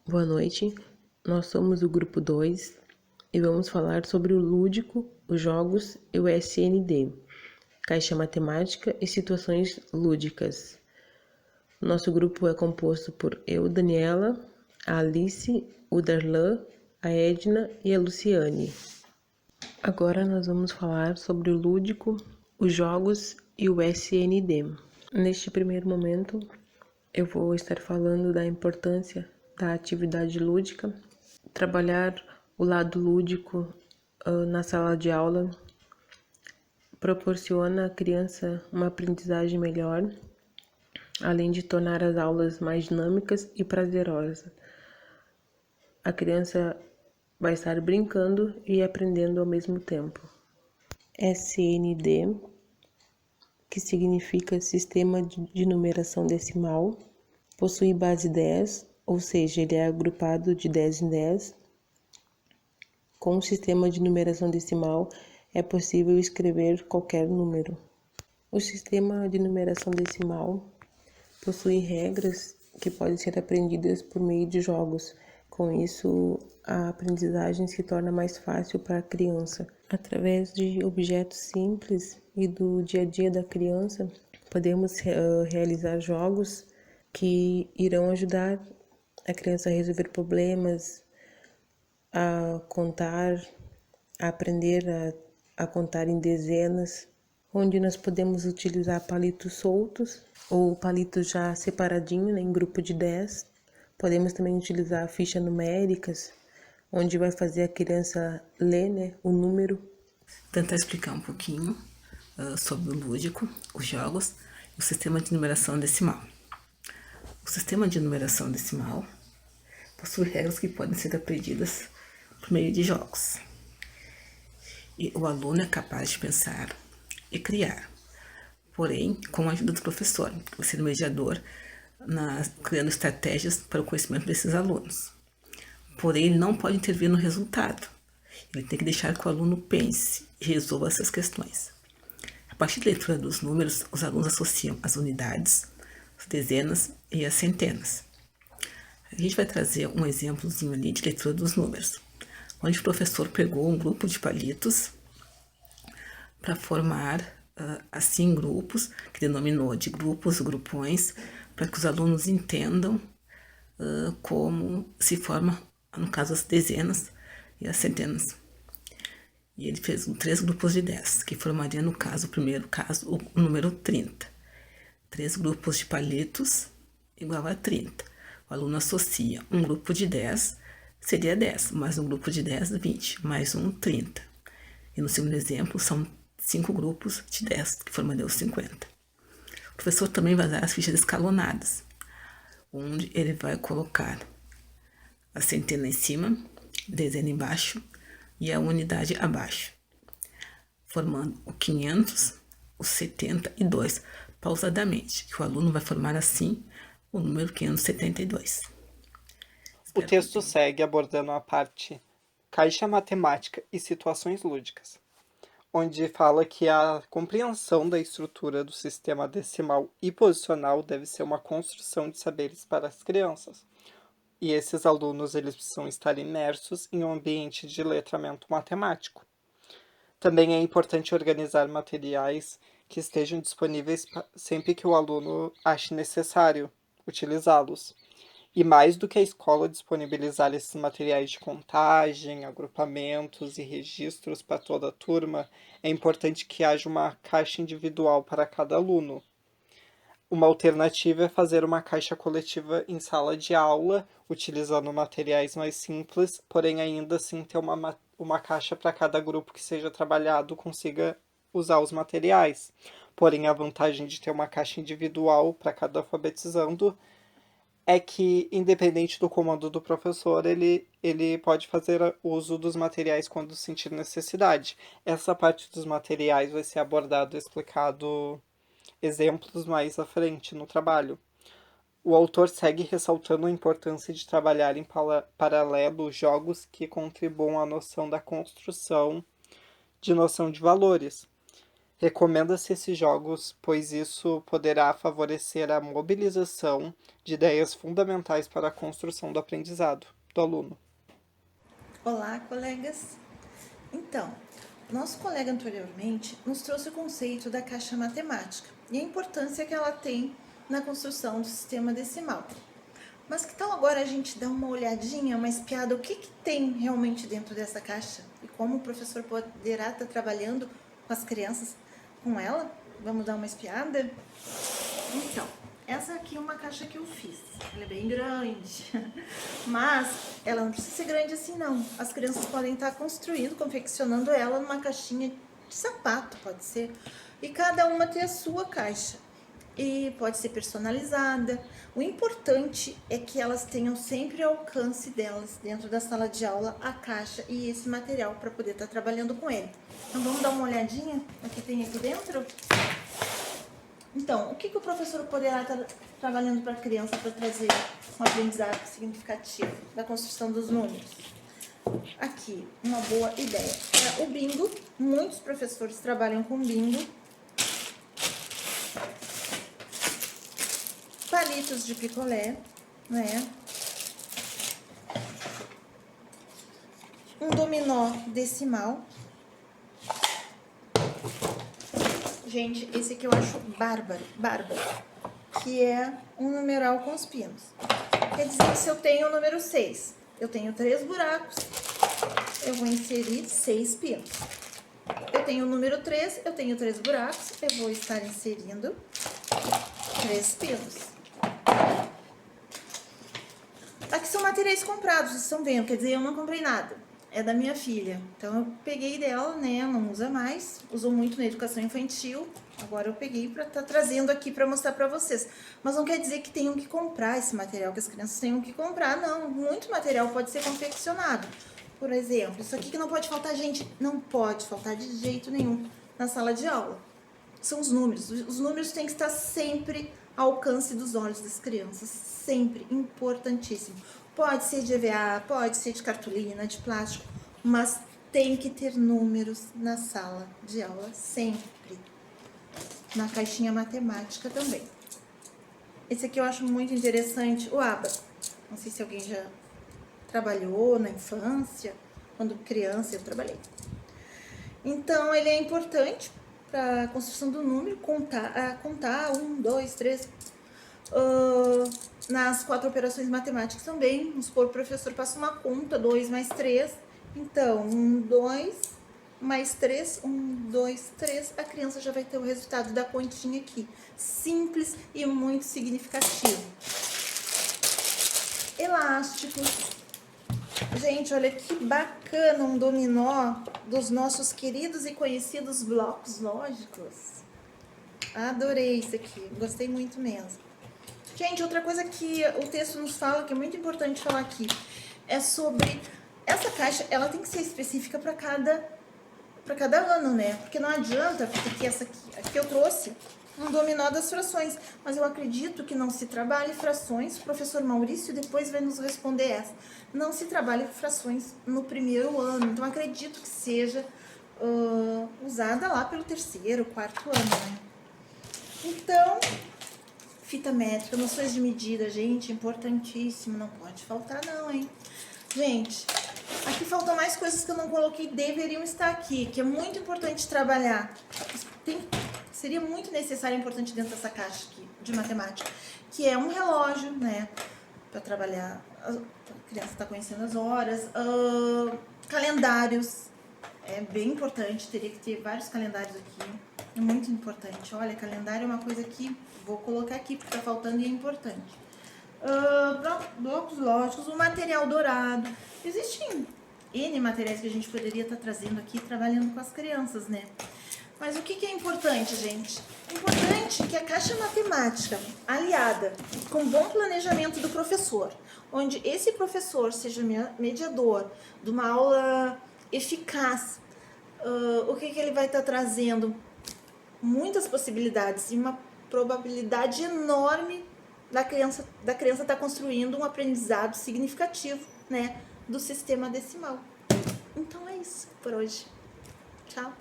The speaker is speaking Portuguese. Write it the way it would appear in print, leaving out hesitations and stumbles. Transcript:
Boa noite, nós somos o grupo 2 e vamos falar sobre o lúdico, os jogos e o SND, Caixa Matemática e Situações Lúdicas. Nosso grupo é composto por eu, Daniela, a Alice, o Darlan, a Edna e a Luciane. Agora nós vamos falar sobre o lúdico, os jogos e o SND. Neste primeiro momento, eu vou estar falando da importância da atividade lúdica, trabalhar o lado lúdico na sala de aula proporciona à criança uma aprendizagem melhor, além de tornar as aulas mais dinâmicas e prazerosas. A criança vai estar brincando e aprendendo ao mesmo tempo. SND, que significa Sistema de Numeração Decimal, possui base 10, ou seja, ele é agrupado de 10 em 10. Com o sistema de numeração decimal, é possível escrever qualquer número. O sistema de numeração decimal possui regras que podem ser aprendidas por meio de jogos. Com isso, a aprendizagem se torna mais fácil para a criança. Através de objetos simples e do dia a dia da criança, podemos realizar jogos que irão ajudar a criança a resolver problemas, a contar, a aprender a contar em dezenas, onde nós podemos utilizar palitos soltos ou palitos já separadinho, né, em grupo de 10. Podemos também utilizar fichas numéricas, onde vai fazer a criança ler, né, o número. Tentar explicar um pouquinho sobre o lúdico, os jogos e o sistema de numeração decimal. O sistema de numeração decimal possui regras que podem ser aprendidas por meio de jogos. E o aluno é capaz de pensar e criar, porém com a ajuda do professor, que vai ser o mediador, criando estratégias para o conhecimento desses alunos. Porém, ele não pode intervir no resultado. Ele tem que deixar que o aluno pense e resolva essas questões. A partir da leitura dos números, os alunos associam as unidades, as dezenas e as centenas. A gente vai trazer um exemplozinho ali de leitura dos números, onde o professor pegou um grupo de palitos para formar assim grupos, que denominou de grupos, grupões, para que os alunos entendam como se forma, no caso, as dezenas e as centenas. E ele fez 3 grupos de 10, que formaria, no caso, o primeiro caso, o número 30. 3 grupos de palitos igual a 30. O aluno associa um grupo de 10, seria 10, mais um grupo de 10, 20, mais um, 30. E no segundo exemplo, são 5 grupos de 10, que formariam os 50. O professor também vai usar as fichas escalonadas, onde ele vai colocar a centena em cima, dezena embaixo e a unidade abaixo, formando o 500, o 72, pausadamente, que o aluno vai formar assim o número 572. O texto segue abordando a parte Caixa Matemática e Situações Lúdicas, onde fala que a compreensão da estrutura do sistema decimal e posicional deve ser uma construção de saberes para as crianças. E esses alunos eles precisam estar imersos em um ambiente de letramento matemático. Também é importante organizar materiais que estejam disponíveis sempre que o aluno ache necessário utilizá-los. E mais do que a escola disponibilizar esses materiais de contagem, agrupamentos e registros para toda a turma, é importante que haja uma caixa individual para cada aluno. Uma alternativa é fazer uma caixa coletiva em sala de aula, utilizando materiais mais simples, porém ainda assim ter uma caixa para cada grupo que seja trabalhado consiga usar os materiais. Porém, a vantagem de ter uma caixa individual para cada alfabetizando é que, independente do comando do professor, ele pode fazer uso dos materiais quando sentir necessidade. Essa parte dos materiais vai ser abordado e explicado exemplos mais à frente no trabalho. O autor segue ressaltando a importância de trabalhar em paralelo jogos que contribuam à noção da construção de noção de valores. Recomenda-se esses jogos, pois isso poderá favorecer a mobilização de ideias fundamentais para a construção do aprendizado do aluno. Olá, colegas! Então, nosso colega anteriormente nos trouxe o conceito da caixa matemática e a importância que ela tem na construção do sistema decimal. Mas que tal agora a gente dar uma olhadinha, uma espiada, o que tem realmente dentro dessa caixa e como o professor poderá estar trabalhando com as crianças com ela? Vamos dar uma espiada? Então, essa aqui é uma caixa que eu fiz. Ela é bem grande, mas ela não precisa ser grande assim não. As crianças podem estar construindo, confeccionando ela numa caixinha de sapato, pode ser. E cada uma tem a sua caixa. E pode ser personalizada. O importante é que elas tenham sempre ao alcance delas, dentro da sala de aula, a caixa e esse material para poder estar trabalhando com ele. Então vamos dar uma olhadinha no que tem aqui dentro? Então, o que o professor poderá estar trabalhando para a criança para trazer um aprendizado significativo da construção dos números? Aqui, uma boa ideia. É o bingo. Muitos professores trabalham com bingo. Palitos de picolé, né? Um dominó decimal. Gente, esse aqui eu acho bárbaro, que é um numeral com os pinos. Quer dizer que se eu tenho o número 6, eu tenho 3 buracos, eu vou inserir 6 pinos. Eu tenho o número 3, eu tenho 3 buracos, eu vou estar inserindo 3 pinos. Aqui são materiais comprados, vocês estão vendo, quer dizer, eu não comprei nada. É da minha filha. Então, eu peguei dela, né? Não usa mais. Usou muito na educação infantil. Agora eu peguei para estar trazendo aqui para mostrar para vocês. Mas não quer dizer que tenham que comprar esse material, que as crianças tenham que comprar. Não, muito material pode ser confeccionado. Por exemplo, isso aqui que não pode faltar, gente, não pode faltar de jeito nenhum na sala de aula. São os números. Os números têm que estar sempre ao alcance dos olhos das crianças. Sempre. Importantíssimo. Pode ser de EVA, pode ser de cartolina, de plástico, mas tem que ter números na sala de aula sempre. Na caixinha matemática também. Esse aqui eu acho muito interessante, o aba. Não sei se alguém já trabalhou na infância, quando criança eu trabalhei. Então, ele é importante para a construção do número, contar 1, 2, 3... nas 4 operações matemáticas também, vamos supor, o professor passa uma conta, 2 mais 3, então 1, 2 mais 3, 1, 2, 3, a criança já vai ter o resultado da continha aqui, simples e muito significativo. Elásticos, gente, olha que bacana, um dominó dos nossos queridos e conhecidos blocos lógicos, adorei isso aqui, gostei muito mesmo. Gente, outra coisa que o texto nos fala, que é muito importante falar aqui, é sobre essa caixa, ela tem que ser específica para cada ano, né? Porque não adianta, porque essa aqui eu trouxe um dominó das frações, mas eu acredito que não se trabalhe frações, o professor Maurício depois vai nos responder essa, não se trabalhe frações no primeiro ano, então acredito que seja usada lá pelo 3º, 4º ano, né? Então, fita métrica, noções de medida, gente, importantíssimo, não pode faltar não, hein? Gente, aqui faltam mais coisas que eu não coloquei, deveriam estar aqui, que é muito importante trabalhar. Seria muito necessário e importante dentro dessa caixa aqui, de matemática, que é um relógio, né, para trabalhar, a criança está conhecendo as horas, calendários, é bem importante, teria que ter vários calendários aqui, é muito importante. Olha, calendário é uma coisa que vou colocar aqui, porque tá faltando e é importante. Blocos lógicos, o material dourado. Existem N materiais que a gente poderia estar trazendo aqui, trabalhando com as crianças, né? Mas o que é importante, gente? Importante que a caixa matemática, aliada com bom planejamento do professor, onde esse professor seja mediador de uma aula eficaz, o que ele vai estar trazendo? Muitas possibilidades e uma probabilidade enorme da criança estar construindo um aprendizado significativo, né, do sistema decimal. Então é isso por hoje. Tchau!